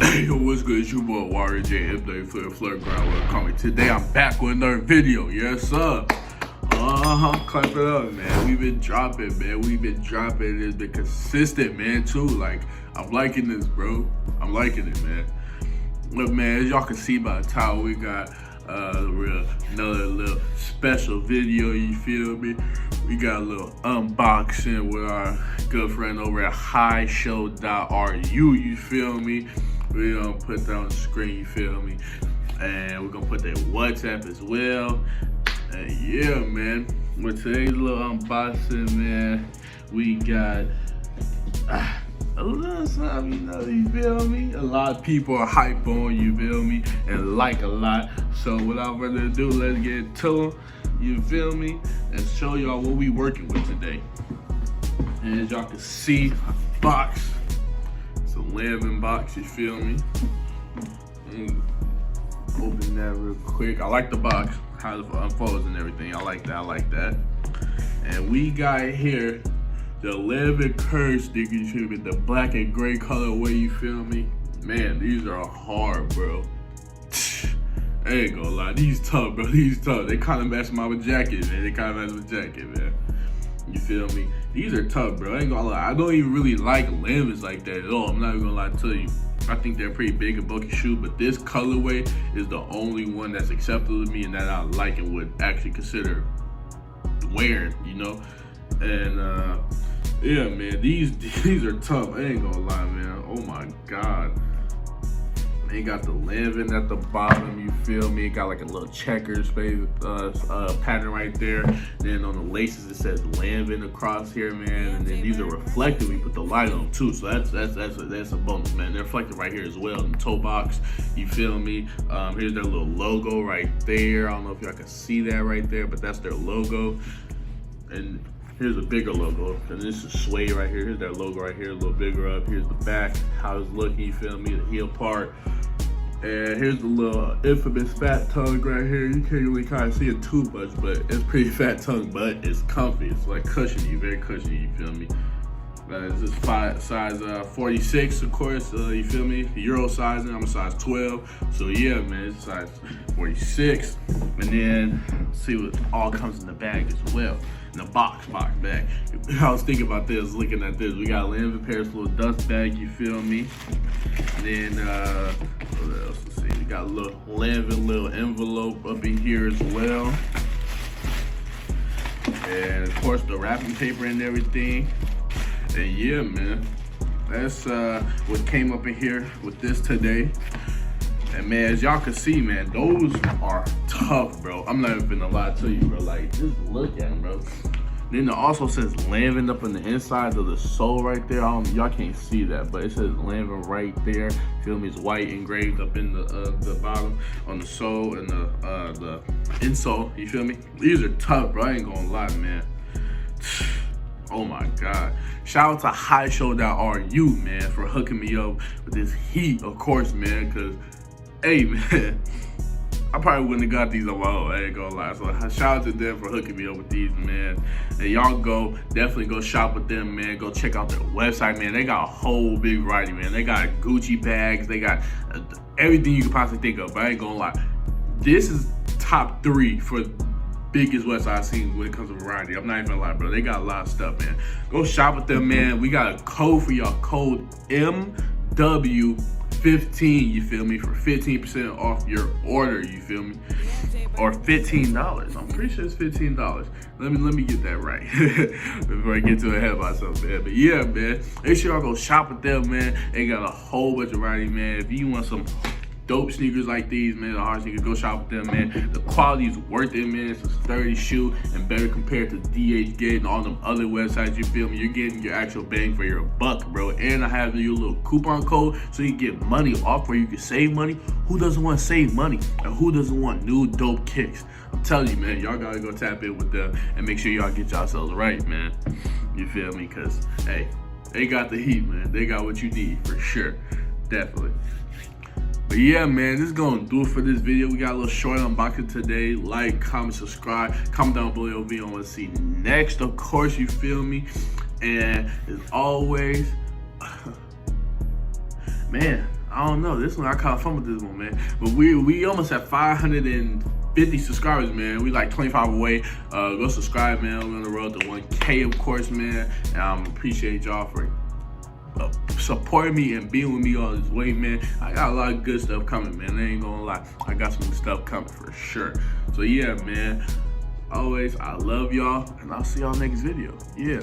Hey, yo, what's good? It's your boy Warrior J, MW Flirt Ground with Comic. Today I'm back with another video. Yes, sir. Clap it up, man. We've been dropping, man. We've been dropping. It's been consistent, man, too. Like, I'm liking this, bro. I'm liking it, man. Look, man, as y'all can see by the title, we got another little special video, you feel me? We got a little unboxing with our good friend over at highshow.ru, you feel me? We're gonna put that on the screen, you feel me? And we're gonna put that WhatsApp as well. And yeah, man, with today's little unboxing, man, we got a little something, you feel me? A lot of people are hype on, you feel me? And like a lot. So without further ado, let's get to them, you feel me? And show y'all what we working with today. And as y'all can see, box. It's a Lanvin box, you feel me? And open that real quick. I like the box, how it unfolds and everything. I like that. And we got here the Lanvin Curve stickers, you feel me? The black and gray colorway, you feel me? Man, these are hard, bro. I ain't gonna lie, these tough, bro. These tough. They kind of match my jacket, man. You feel me? These are tough, bro. I ain't gonna lie. I don't even really like Lanvins like that at all. I'm not even gonna lie to you. I think they're pretty big and bulky shoe, but this colorway is the only one that's acceptable to me and that I like and would actually consider wearing, you know? And yeah, man, these are tough. I ain't gonna lie, man. Oh my God. They got the Lanvin at the bottom, you feel me? It got like a little checkers pattern right there. Then on the laces it says Lanvin across here, man. And then these are reflective. We put the light on too, so that's a bonus, man. They're reflective right here as well in the toe box. You feel me? Here's their little logo right there. I don't know if y'all can see that right there, but that's their logo. And here's a bigger logo, and this is suede right here. Here's their logo right here, a little bigger up. Here's the back, how it's looking, you feel me? The heel part. And here's the little infamous fat tongue right here. You can't really kind of see it too much, but it's pretty fat tongue, but it's comfy. It's like cushiony, very cushiony, you feel me? This is size 46, of course, you feel me? Euro sizing, I'm a size 12. So yeah, man, it's size 46. And then see what all comes in the bag as well. In the box bag. I was thinking about this, looking at this. We got Lanvin Paris little dust bag, you feel me? And then what else? Let's see. We got a little Lanvin little envelope up in here as well. And of course the wrapping paper and everything. And yeah, man, that's what came up in here with this today. And man, as y'all can see, man, those are tough, bro. I'm not even gonna lie to you, bro. Like, just look at them, bro. Then it also says Lanvin up on the inside of the sole right there. Y'all can't see that, but it says Lanvin right there. Feel me? It's white engraved up in the bottom on the sole and the insole. You feel me? These are tough, bro. I ain't gonna lie, man. Oh my God. Shout out to highshow.ru, man, for hooking me up with this heat, of course, man, because, hey, man, I probably wouldn't have got these on my own, I ain't gonna lie. So shout out to them for hooking me up with these, man. And y'all definitely go shop with them, man. Go check out their website, man. They got a whole big variety, man. They got Gucci bags. They got everything you could possibly think of, but I ain't gonna lie. This is top 3 for biggest website I've seen when it comes to variety. I'm not even gonna lie, bro. They got a lot of stuff, man. Go shop with them, man. We got a code for y'all. Code MW15, you feel me? For 15% off your order, you feel me? Or $15. I'm pretty sure it's $15. Let me get that right before I get too ahead of myself, man. But yeah, man, make sure y'all go shop with them, man. They got a whole bunch of variety, man. If you want some dope sneakers like these, man, the hard sneakers, go shop with them, man. The quality is worth it, man. It's a sturdy shoe and better compared to DHgate and all them other websites, you feel me? You're getting your actual bang for your buck, bro. And I have your little coupon code so you get money off where you can save money. Who doesn't want to save money? And who doesn't want new dope kicks? I'm telling you, man, y'all gotta go tap in with them and make sure y'all get yourselves right, man. You feel me? Because, hey, they got the heat, man. They got what you need for sure. Definitely. But yeah, man, this is gonna do it for this video. We got a little short unboxing today. Like, comment, subscribe, comment down below what you want to see next, of course, you feel me? And as always, man, I don't know. This one, I caught fun with this one, man. But we almost at 550 subscribers, man. We like 25 away. Go subscribe, man. We're on the road to 1K, of course, man. And appreciate y'all for supporting me and being with me all this way, man. I got a lot of good stuff coming, man. I ain't gonna lie. I got some stuff coming for sure. So yeah, man. Always, I love y'all, and I'll see y'all next video. Yeah.